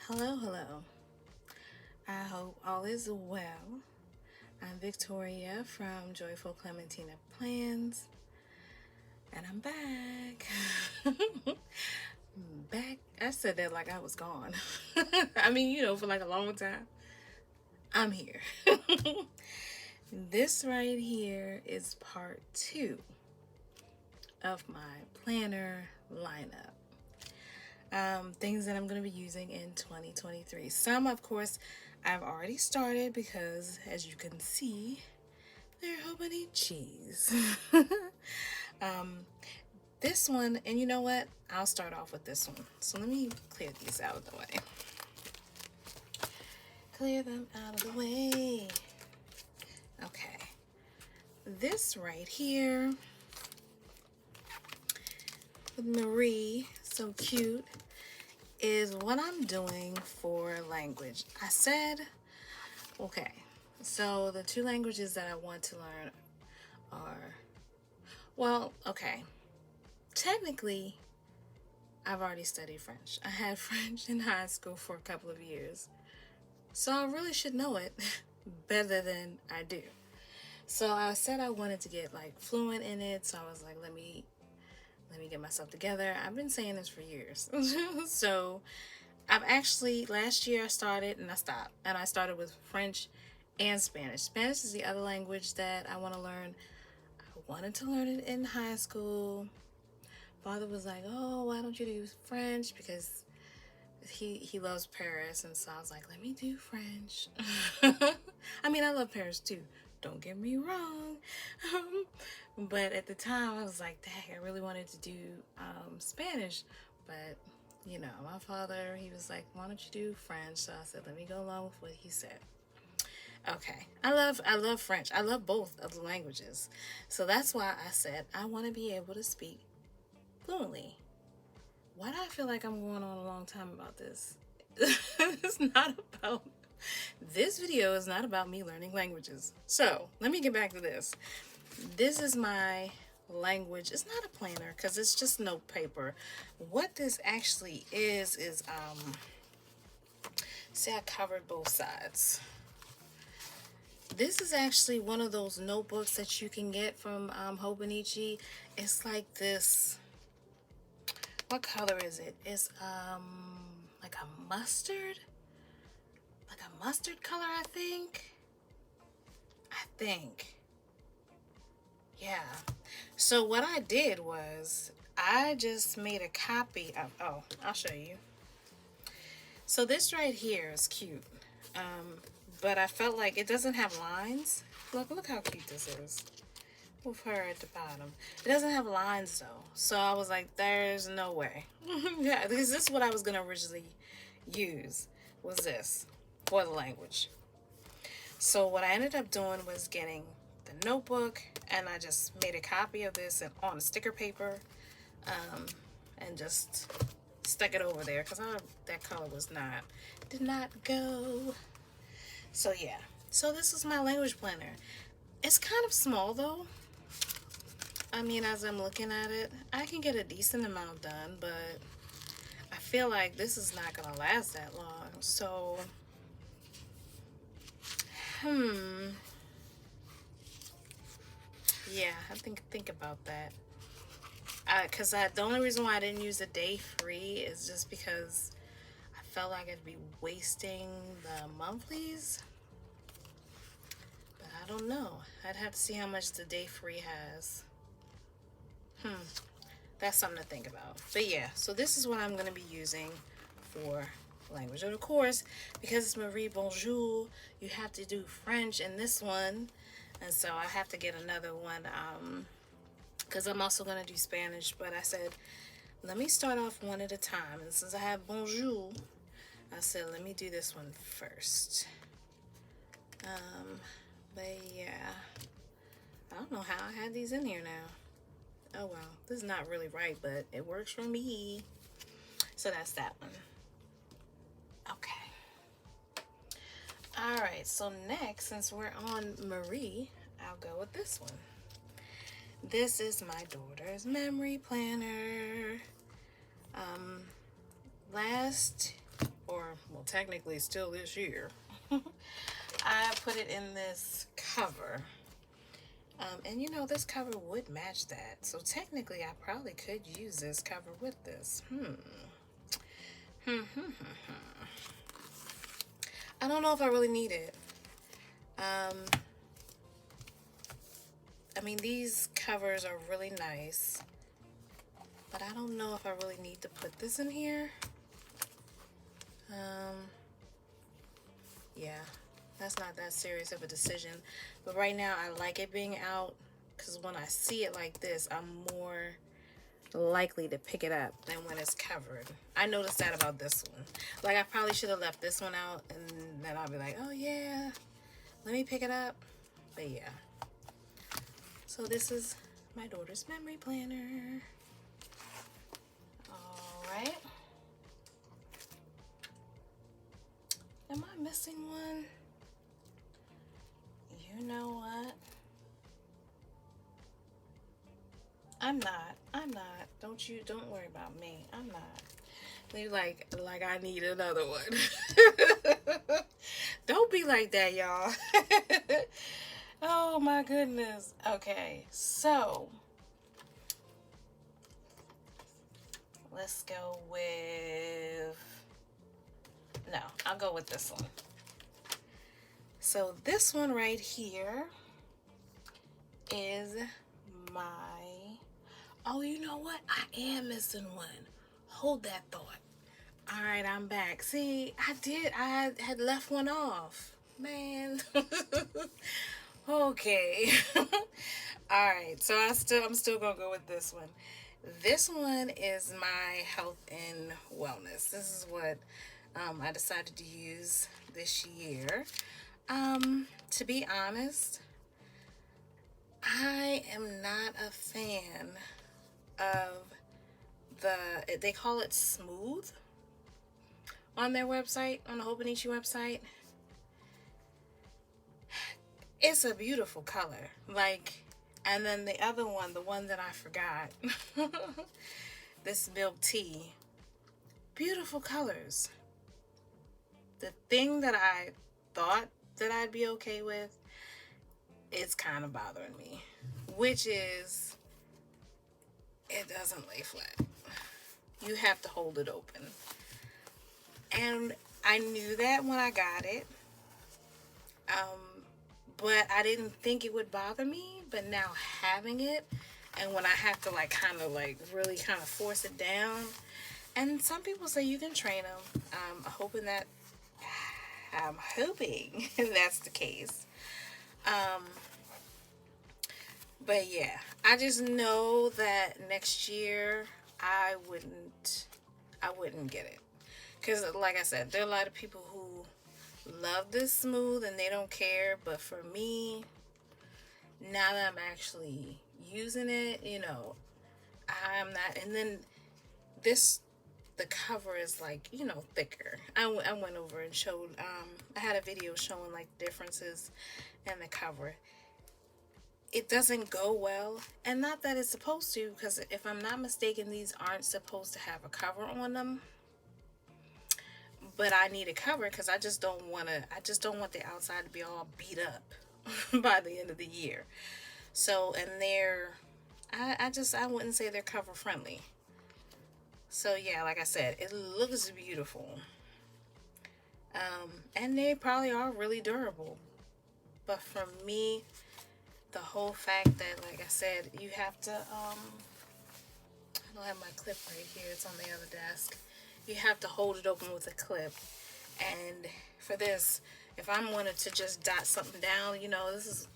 Hello, hello. I hope all is well. I'm Victoria from Joyful Clementina Plans, and I'm back. Back. I said that like I was gone. I mean, for like a long time. I'm here. This right here is part 2 of my planner lineup. Things that I'm going to be using in 2023. Some, of course, I've already started because, as you can see, they're Hobonichis. This one, and you know what? I'll start off with this one. So let me clear these out of the way. Clear them out of the way. Okay. This right here with Marie, so cute, is what I'm doing for language. I said, okay, so the 2 languages that I want to learn are, well, okay, technically, I've already studied French. I had French in high school for a couple of years, so I really should know it better than I do. So I said I wanted to get like fluent in it, so I was like, let me get myself together. I've been saying this for years. So I've actually, last year I started and I stopped. And I started with French and Spanish. Spanish is the other language that I want to learn. I wanted to learn it in high school. Father was like, oh, why don't you do French? Because he loves Paris. And so I was like, let me do French. I mean, I love Paris too. Don't get me wrong. But at the time, I was like, dang, I really wanted to do Spanish. But, my father, he was like, why don't you do French? So I said, let me go along with what he said. Okay. I love French. I love both of the languages. So that's why I said, I want to be able to speak fluently. Why do I feel like I'm going on a long time about this? This video is not about me learning languages. So let me get back to this. This is my language. It's not a planner because it's just note paper. What this actually is see, I covered both sides. This is actually one of those notebooks that you can get from Hobonichi. It's like this. What color is it? It's like a mustard. Like a mustard color, I think. Yeah. So what I did was I just made a copy of, I'll show you. So this right here is cute. But I felt like it doesn't have lines. Look how cute this is. With her at the bottom. It doesn't have lines though. So I was like, there's no way. Yeah, because this is what I was gonna originally use, was this for the language. So what I ended up doing was getting the notebook, and I just made a copy of this and on sticker paper, and just stuck it over there because that color did not go. So yeah, so this is my language planner. It's kind of small though. I mean, as I'm looking at it, I can get a decent amount done, but I feel like this is not gonna last that long. So yeah, I think about that. Cause the only reason why I didn't use a day free is just because I felt like I'd be wasting the monthlies. But I don't know. I'd have to see how much the day free has. That's something to think about. But yeah, so this is what I'm gonna be using for language. And of course, because it's Marie Bonjour, you have to do French in this one. And so I have to get another one, because I'm also going to do Spanish. But I said, let me start off one at a time. And since I have Bonjour, I said, let me do this one first. But yeah, I don't know how I had these in here now. Oh well, this is not really right, but it works for me. So that's that one. Okay. Alright, so next, since we're on Marie, I'll go with this one. This is my daughter's memory planner. or well, technically still this year, I put it in this cover. And you know, this cover would match that. So technically, I probably could use this cover with this. I don't know if I really need it. I mean, these covers are really nice, but I don't know if I really need to put this in here. Yeah, that's not that serious of a decision. But right now, I like it being out because when I see it like this, I'm more likely to pick it up than when it's covered. I noticed that about this one. Like, I probably should have left this one out, and then I'll be like, oh yeah, let me pick it up. But yeah. So this is my daughter's memory planner. All right. Am I missing one? You know what? I'm not. Don't worry about me. I'm not. They like I need another one. Don't be like that, y'all. Oh my goodness. Okay, so let's go with, no, I'll go with this one. So this one right here is my, oh, you know what? I am missing one. Hold that thought. All right, I'm back. See, I had left one off. Man. Okay. All right, so I'm still gonna go with this one. This one is my health and wellness. This is what I decided to use this year. To be honest, I am not a fan of they call it smooth on their website, on the Hobonichi website. It's a beautiful color, like, and then the other one, the one that I forgot, this milk tea, beautiful colors. The thing that I thought that I'd be okay with, it's kind of bothering me, which is it doesn't lay flat. You have to hold it open. And I knew that when I got it. But I didn't think it would bother me. But now having it, and when I have to like kind of like really kind of force it down, and some people say you can train them. I'm hoping that's the case. But yeah, I just know that next year I wouldn't get it. Because like I said, there are a lot of people who love this smooth and they don't care. But for me, now that I'm actually using it, you know, I'm not. And then the cover is like, you know, thicker. I went over and showed, I had a video showing like differences in the cover. It doesn't go well, and not that it's supposed to, because if I'm not mistaken, these aren't supposed to have a cover on them. But I need a cover because I just don't want the outside to be all beat up by the end of the year. So, and I wouldn't say they're cover friendly. So yeah, like I said, it looks beautiful. And they probably are really durable. But for me, the whole fact that, like I said, you have to, I don't have my clip right here, it's on the other desk. You have to hold it open with a clip. And for this, if I wanted to just jot something down, you know, this is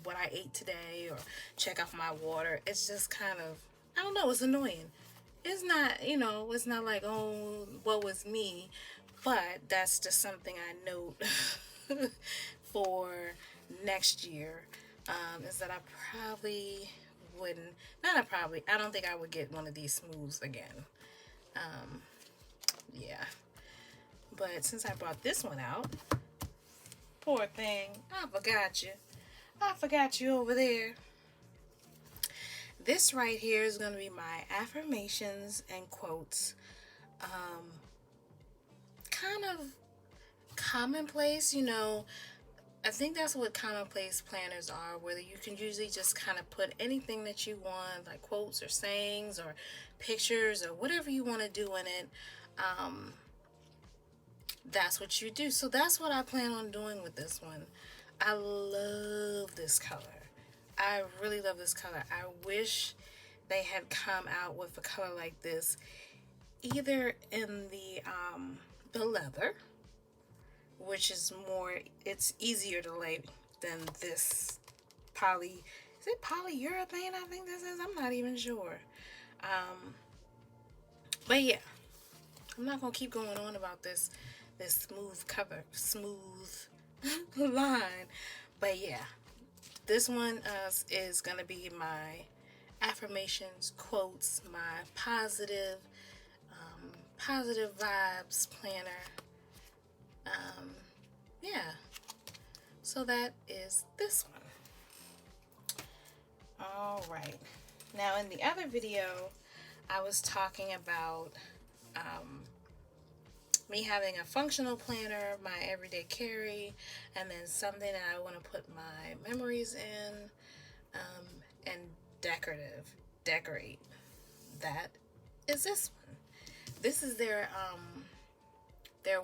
what I ate today, or check off my water, it's just kind of, I don't know, it's annoying. It's not, you know, it's not like, oh, what was me, but that's just something I note for next year, is that I probably wouldn't, I don't think I would get one of these smooths again. Yeah. But since I brought this one out, poor thing, I forgot you over there. This right here is going to be my affirmations and quotes. Kind of commonplace, you know. I think that's what commonplace planners are, where you can usually just kind of put anything that you want, like quotes or sayings or pictures or whatever you want to do in it. That's what you do. So that's what I plan on doing with this one. I love this color. I really love this color. I wish they had come out with a color like this, either in the leather, which is more, it's easier to lay than this poly, is it polyurethane I think this is? I'm not even sure. But yeah, I'm not gonna keep going on about this smooth cover, smooth line. But yeah, this one is gonna be my affirmations, quotes, my positive vibes planner. Yeah, so that is this one. All right, now in the other video I was talking about me having a functional planner, my everyday carry, and then something that I want to put my memories in, and decorate. That is this one. This is their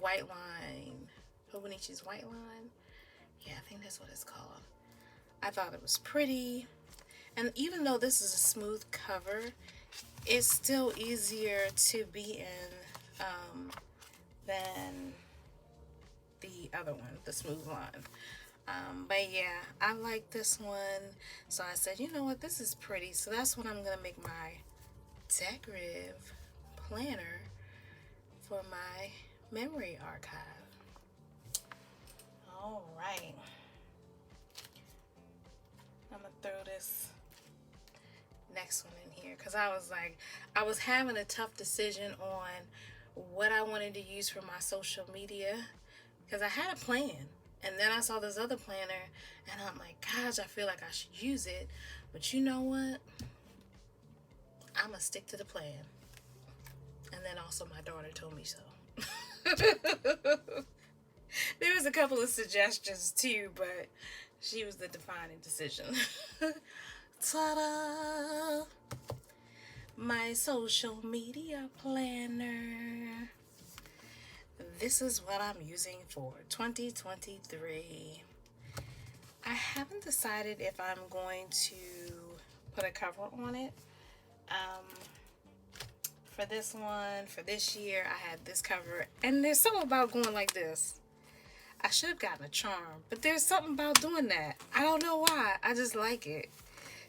white line, Hobonichi's white line. Yeah, I think that's what it's called. I thought it was pretty, and even though this is a smooth cover, it's still easier to be in than the other one, the smooth line. But yeah, I like this one, so I said, you know what, this is pretty, so that's what I'm gonna make my decorative planner for my memory archive. All right, I'm gonna throw this next one in here because I was having a tough decision on what I wanted to use for my social media, because I had a plan, and then I saw this other planner and I'm like, gosh, I feel like I should use it, but you know what, I'm gonna stick to the plan. And then also my daughter told me so. There was a couple of suggestions too, but she was the defining decision. Ta-da! My social media planner. This is what I'm using for 2023. I haven't decided if I'm going to put a cover on it. For this one, for this year, I had this cover, and there's something about going like this. I should have gotten a charm, but there's something about doing that. I don't know why. I just like it.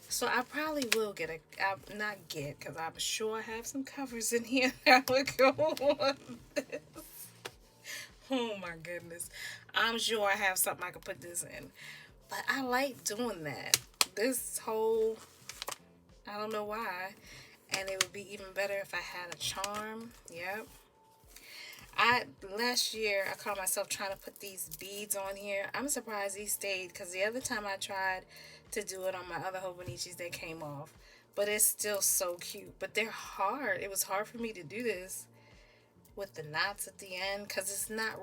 So I probably will get because I'm sure I have some covers in here that would go on this. Oh my goodness. I'm sure I have something I could put this in. But I like doing that. This whole, I don't know why. And it would be even better if I had a charm. Yep. Last year I caught myself trying to put these beads on here. I'm surprised these stayed, because the other time I tried to do it on my other Hobonichis, they came off. But it's still so cute. But they're hard. It was hard for me to do this with the knots at the end, because it's not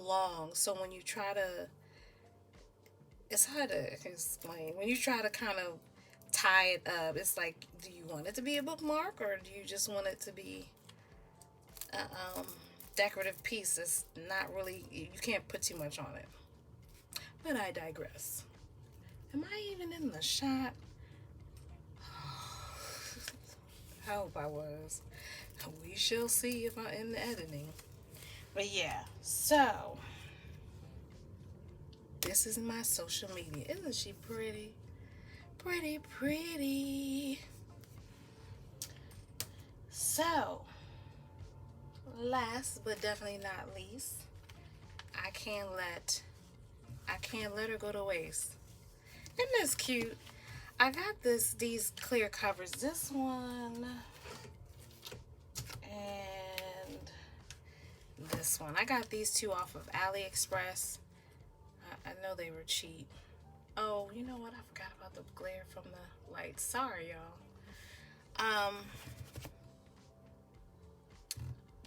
long. So when you try to, it's hard to explain. When you try to kind of tie it up, it's like, do you want it to be a bookmark, or do you just want it to be a decorative piece? It's not really, you can't put too much on it. But I digress. Am I even in the shot? I hope I was. We shall see if I'm in the editing. But yeah, so this is my social media. Isn't she pretty? Pretty. So, last but definitely not least, I can't let her go to waste. Isn't this cute? I got these clear covers. This one and this one. I got these two off of AliExpress. I know they were cheap. Oh, you know what? I forgot about the glare from the lights. Sorry, y'all.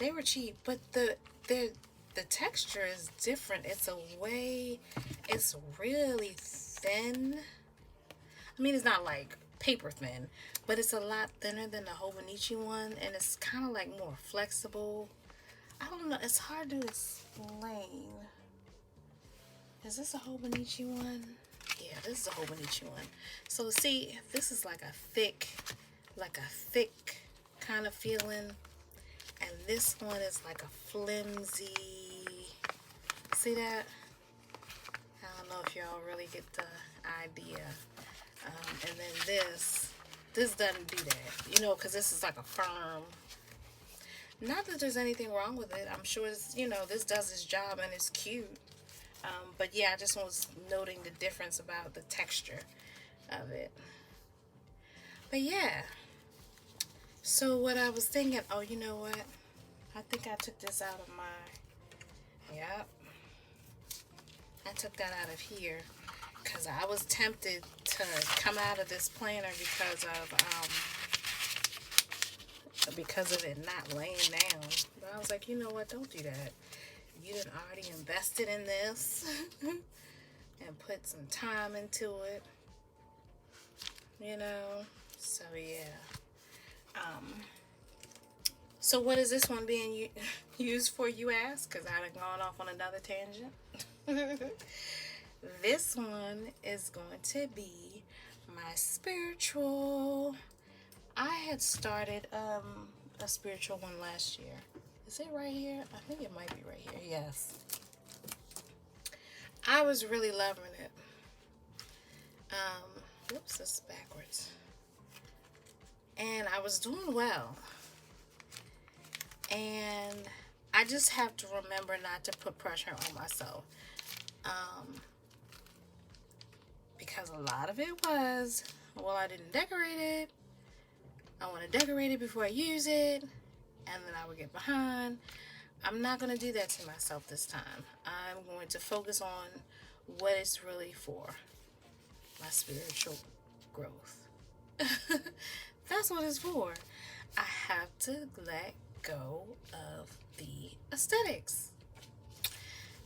They were cheap, but the texture is different. It's really thin. I mean, it's not like paper thin, but it's a lot thinner than the Hobonichi one, and it's kind of like more flexible. I don't know. It's hard to explain. Is this a Hobonichi one? Yeah, this is a Hobonichi one. So see, this is like a thick kind of feeling, and this one is like a flimsy. See that? I don't know if y'all really get the idea. And then this doesn't do that, you know, because this is like a firm. Not that there's anything wrong with it. I'm sure it's, you know, this does its job and it's cute. But yeah, I just was noting the difference about the texture of it. But yeah. So what I was thinking, oh, you know what? I think I took this out of my, yep. I took that out of here because I was tempted to come out of this planner because of it not laying down. But I was like, you know what? Don't do that. You done already invested in this and put some time into it, you know. So yeah. So what is this one being used for, you ask? Because I done gone off on another tangent. This one is going to be my spiritual. I had started a spiritual one last year. Is it right here? I think it might be right here. Yes. I was really loving it. Whoops, this is backwards. And I was doing well. And I just have to remember not to put pressure on myself. Because a lot of it was, well, I didn't decorate it. I want to decorate it before I use it. And then I would get behind. I'm not going to do that to myself this time. I'm going to focus on what it's really for. My spiritual growth. That's what it's for. I have to let go of the aesthetics.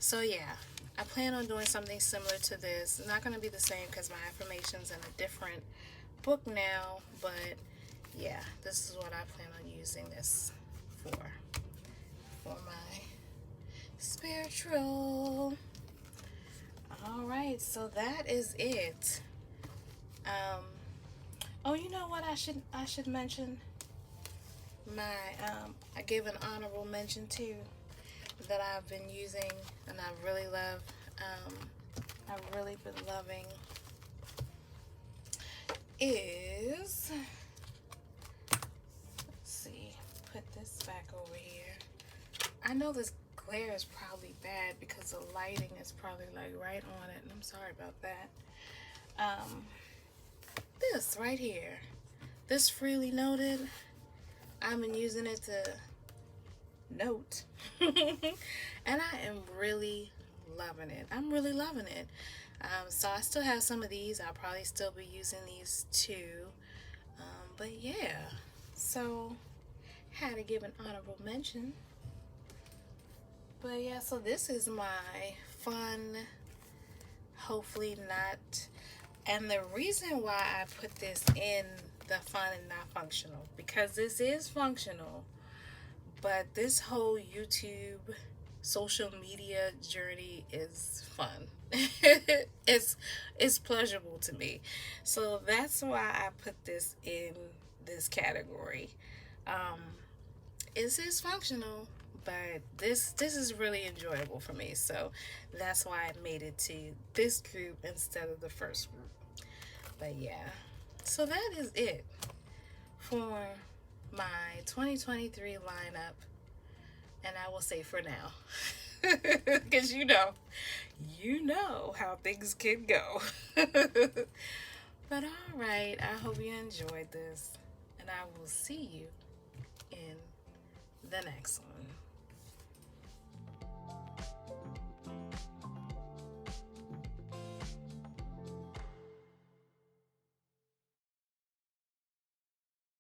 So yeah, I plan on doing something similar to this. Not going to be the same because my affirmation's in a different book now. But yeah, this is what I plan on using this for my spiritual. Alright, so that is it. Oh, you know what I should mention? I gave an honorable mention too that I've been using and I really love. I've really been loving is, let's see, put this back over here. I know this glare is probably bad because the lighting is probably like right on it, and I'm sorry about that. This right here, this Freely Noted, I've been using it to note. And I am really loving it. I'm really loving it. So I still have some of these. I'll probably still be using these too. But yeah, so had to give an honorable mention. But yeah, so this is my fun, hopefully not. And the reason why I put this in the fun and not functional, because this is functional, but this whole YouTube social media journey is fun. it's pleasurable to me. So that's why I put this in this category. It is functional, but this is really enjoyable for me. So that's why I made it to this group instead of the first group. But yeah, so that is it for my 2023 lineup. And I will say for now, because you know how things can go. But all right, I hope you enjoyed this, and I will see you in the next one.